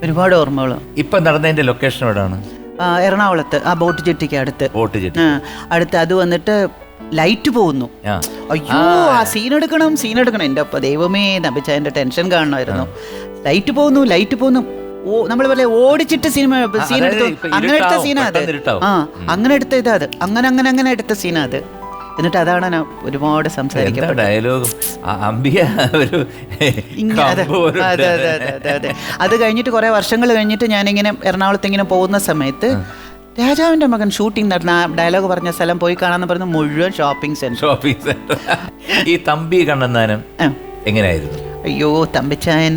ഒരുപാട് ഓർമ്മകൾ. ഇപ്പൊ നടന്നതിന്റെ ലൊക്കേഷൻ എവിടെയാണ്? എറണാകുളത്ത്, ആ ബോട്ട് ജെട്ടിക്ക് അടുത്ത്. അടുത്ത് അത് വന്നിട്ട് ലൈറ്റ് പോകുന്നു. അയ്യോ, ആ സീൻ എടുക്കണം. എൻ്റെ ഒപ്പം ദൈവമേ, നബിച്ചായന്റെ ടെൻഷൻ കാണണമായിരുന്നു. ലൈറ്റ് പോകുന്നു. ഓ, നമ്മൾ പറയാ ഓടിച്ചിട്ട് സീൻ എടുത്തു. അങ്ങനെ എടുത്ത സീനാ അത്. അങ്ങനെ എടുത്ത ഇതാ അത്. അങ്ങനെ എടുത്ത സീനാ അത്. എന്നിട്ട് അതാണ് ഞാൻ ഒരുപാട് സംസാരിക്കുന്നത്. ഡയലോഗും അതെ. അത് കഴിഞ്ഞിട്ട് കുറെ വർഷങ്ങൾ കഴിഞ്ഞിട്ട് ഞാനിങ്ങനെ എറണാകുളത്ത് ഇങ്ങനെ പോകുന്ന സമയത്ത് രാജാവിന്റെ മകൻ ഷൂട്ടിംഗ് നടന്ന ഡയലോഗ് പറഞ്ഞ സ്ഥലം പോയി കാണാന്ന് പറഞ്ഞ മുഴുവൻ ഷോപ്പിംഗ് സെന്റർ. ഈ തമ്പി കണ്ണന്താനം എങ്ങനെയായിരുന്നു? അയ്യോ, തമ്പിച്ചായൻ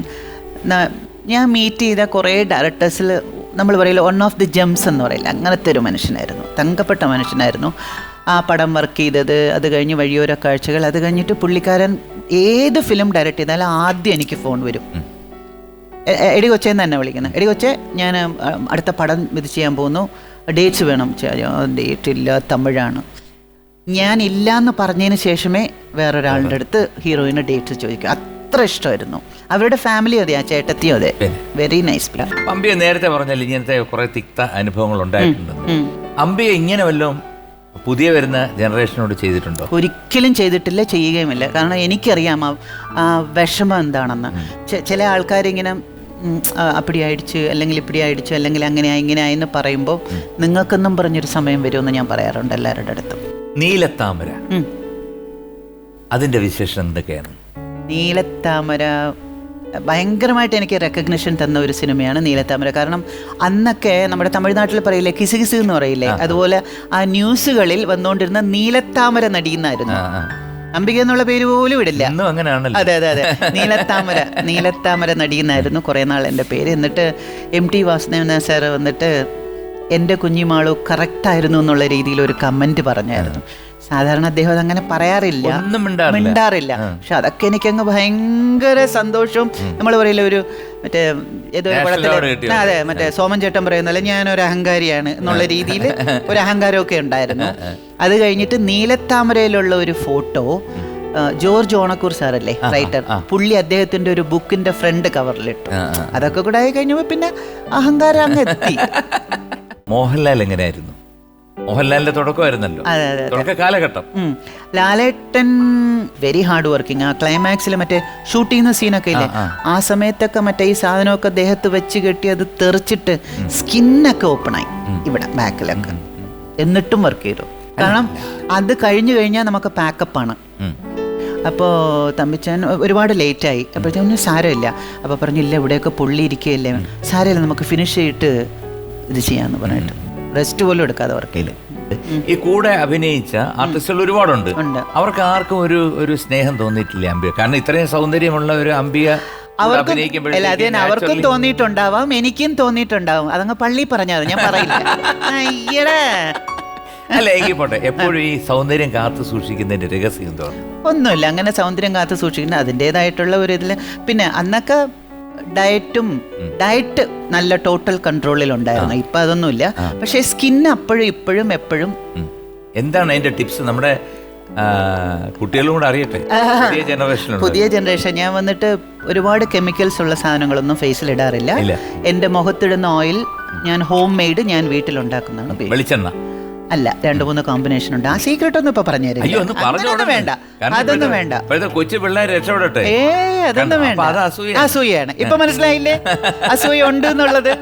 ഞാൻ മീറ്റ് ചെയ്ത കുറേ ഡയറക്ടേഴ്സിൽ നമ്മൾ പറയില്ല വൺ ഓഫ് ദി ജെംസ് എന്ന് പറയില്ല, അങ്ങനത്തെ ഒരു മനുഷ്യനായിരുന്നു. തങ്കപ്പെട്ട മനുഷ്യനായിരുന്നു. ആ പടം വർക്ക് ചെയ്തത്, അത് കഴിഞ്ഞ് വഴിയോര കാഴ്ചകൾ, അത് കഴിഞ്ഞിട്ട് പുള്ളിക്കാരൻ ഏത് ഫിലിം ഡയറക്റ്റ് ചെയ്താലും ആദ്യം എനിക്ക് ഫോൺ വരും. എടി കൊച്ചേന്ന് തന്നെ വിളിക്കുന്നത്. എടി കൊച്ചേ, ഞാൻ അടുത്ത പടം ഇത് ചെയ്യാൻ പോകുന്നു, ഡേറ്റ്സ് വേണം. ഡേറ്റ് ഇല്ല, തമിഴാണ്. ഞാൻ ഇല്ലയെന്ന് പറഞ്ഞതിന് ശേഷമേ വേറൊരാളുടെ അടുത്ത് ഹീറോയിന് ഡേറ്റ്സ് ചോദിക്കും. അത്ര ഇഷ്ടമായിരുന്നു. അവരുടെ ഫാമിലി അതെ, ആ ചേട്ടത്തിയും അതെ. Very nice. അമ്പിയ നേരത്തെ പറഞ്ഞാൽ ഇങ്ങനത്തെ കുറെ തിക്ത അനുഭവങ്ങൾ ഉണ്ടായിട്ടുണ്ട്. അമ്പിയ ഇങ്ങനെ വല്ലതും പുതിയ വരുന്ന ജനറേഷനോട് ചെയ്തിട്ടുണ്ടോ? ഒരിക്കലും ചെയ്തിട്ടില്ല, ചെയ്യുകയുമില്ല. കാരണം എനിക്കറിയാം ആ വിഷമം എന്താണെന്ന്. ചില ആൾക്കാരിങ്ങനെ അപ്പടി അടിച്ച് അല്ലെങ്കിൽ ഇപ്പടി അടിച്ചു അല്ലെങ്കിൽ അങ്ങനെയായി ഇങ്ങനെയായെന്ന് പറയുമ്പോൾ നിങ്ങൾക്കെന്നും പറഞ്ഞൊരു സമയം വരുമെന്ന് ഞാൻ പറയാറുണ്ട് എല്ലാവരുടെ അടുത്തും. നീലത്താമര, അതിന്റെ വിശേഷം എന്തൊക്കെയാണ്? നീലത്താമര ഭയങ്കരമായിട്ട് എനിക്ക് റെക്കഗ്നിഷൻ തന്ന ഒരു സിനിമയാണ് നീലത്താമര. കാരണം അന്നൊക്കെ നമ്മുടെ തമിഴ്നാട്ടിൽ പറയില്ലേ കിസ് കിസ് എന്ന് പറയില്ലേ, അതുപോലെ ആ ന്യൂസുകളിൽ വന്നുകൊണ്ടിരുന്ന നീലത്താമര നടിയെന്നായിരുന്നു. അംബിക എന്നുള്ള പേര് പോലും ഇടില്ല. അതെ. നീലത്താമര നടിയെന്നായിരുന്നു കുറേ നാൾ എൻ്റെ പേര്. എന്നിട്ട് MT വാസുദേവൻ സാർ വന്നിട്ട് എൻ്റെ കുഞ്ഞിമാളു കറക്റ്റായിരുന്നു എന്നുള്ള രീതിയിൽ ഒരു കമൻറ്റ് പറഞ്ഞായിരുന്നു. സാധാരണ അദ്ദേഹം അതങ്ങനെ പറയാറില്ല, മിണ്ടാറില്ല. പക്ഷെ അതൊക്കെ എനിക്കങ്ങ് ഭയങ്കര സന്തോഷവും. നമ്മൾ പറയില്ല ഒരു മറ്റേ ഏതൊരു പടത്തിൽ അതെ മറ്റേ സോമൻ ചേട്ടൻ പറയുന്നല്ലേ ഞാനൊരു അഹങ്കാരിയാണ് എന്നുള്ള രീതിയിൽ ഒരു അഹങ്കാരമൊക്കെ ഉണ്ടായിരുന്നു. അത് കഴിഞ്ഞിട്ട് നീലത്താമരയിലുള്ള ഒരു ഫോട്ടോ ജോർജ് ഓണക്കൂർ സാറല്ലേ റൈറ്റർ, പുള്ളി അദ്ദേഹത്തിന്റെ ഒരു ബുക്കിന്റെ ഫ്രണ്ട് കവറിലിട്ടു. അതൊക്കെ കൂടെ ആയി കഴിഞ്ഞപ്പോൾ പിന്നെ അഹങ്കാരം അങ്ങ് എത്തി. മോഹൻലാൽ എങ്ങനെയായിരുന്നു? മോഹൻലാലിന്റെ തുടക്കമായിരുന്നല്ലോ, തുടക്ക കാലഘട്ടം. ലാലേട്ടൻ വെരി ഹാർഡ് വർക്കിംഗ്. ആ ക്ലൈമാക്സിൽ മറ്റേ ഷൂട്ട് ചെയ്യുന്ന സീനൊക്കെ ഇല്ലേ, ആ സമയത്തൊക്കെ മറ്റേ ഈ സാധനമൊക്കെ ദേഹത്ത് വെച്ച് കെട്ടി അത് തെറിച്ചിട്ട് സ്കിന്നൊക്കെ ഓപ്പണായി ഇവിടെ ബാക്കിലൊക്കെ. എന്നിട്ടും വർക്ക് ചെയ്തു. കാരണം അത് കഴിഞ്ഞു കഴിഞ്ഞാൽ നമുക്ക് പാക്കപ്പാണ്. അപ്പോൾ തമ്പിച്ചാൻ ഒരുപാട് ലേറ്റായി. അപ്പോഴത്തേക്കും സാരമില്ല. അപ്പോൾ പറഞ്ഞില്ല ഇവിടെയൊക്കെ പൊള്ളി ഇരിക്കുകയല്ലേ, സാരമില്ല നമുക്ക് ഫിനിഷ് ചെയ്തിട്ട് ഇത് ചെയ്യാമെന്ന് പറഞ്ഞിട്ട് റെസ്റ്റ് പോലും എടുക്കാതെ വർക്കില്ല. ഈ കൂടെ അഭിനയിച്ച ആർട്ടിസ്റ്റുകൾ ഒരുപാടുണ്ട്. അവർക്ക് ആർക്കും ഒരു സ്നേഹം തോന്നിയിട്ടില്ല അംബിക? കാരണം ഇത്രയും സൗന്ദര്യമുള്ള ഒരു അംബിക അവർക്കും തോന്നിയിട്ടുണ്ടാവാം, എനിക്കും തോന്നിയിട്ടുണ്ടാവും. അതങ്ങ് പള്ളി പറഞ്ഞാൽ ഞാൻ പറയില്ല. അല്ല എങ്കിൽ പോട്ടെ. എപ്പോഴും ഈ സൗന്ദര്യം കാത്തു സൂക്ഷിക്കുന്നതിന്റെ രഹസ്യം എന്തോ? ഒന്നുമില്ല, അങ്ങനെ സൗന്ദര്യം കാത്തു സൂക്ഷിക്കുന്ന അതിൻ്റെതായിട്ടുള്ള ഒരു ഇതിൽ. പിന്നെ അന്നൊക്കെ ഡയറ്റ് നല്ല ടോട്ടൽ കൺട്രോളിൽ ഉണ്ടായിരുന്നു. ഇപ്പൊ അതൊന്നുമില്ല. പക്ഷെ സ്കിൻ അപ്പോഴും ഇപ്പോഴും എപ്പോഴും. എന്താണ് അതിന്റെ ടിപ്സ്? നമ്മുടെ കുട്ടികളും കൂടെ അറിയട്ടെ, പുതിയ ജനറേഷൻ. ഞാൻ വന്നിട്ട് ഒരുപാട് കെമിക്കൽസ് ഉള്ള സാധനങ്ങളൊന്നും ഫേസിൽ ഇടാറില്ല. എന്റെ മുഖത്തിടുന്ന ഓയിൽ ഞാൻ ഹോം മെയ്ഡ് ഞാൻ വീട്ടിലുണ്ടാക്കുന്നതാണ്. വെളിച്ചെണ്ണ അല്ല, 2-3 കോമ്പിനേഷൻ ഉണ്ട്. ആ സീക്രട്ട് ഒന്നും ഇപ്പൊ പറഞ്ഞുതരും. വേണ്ട, അതൊന്നും വേണ്ട. കൊച്ചു പിള്ളേർ രക്ഷപ്പെടട്ടെ. അതൊന്നും വേണ്ട. അസൂയാണ്. ഇപ്പൊ മനസ്സിലായില്ലേ അസൂയ ഉണ്ട് എന്നുള്ളത്.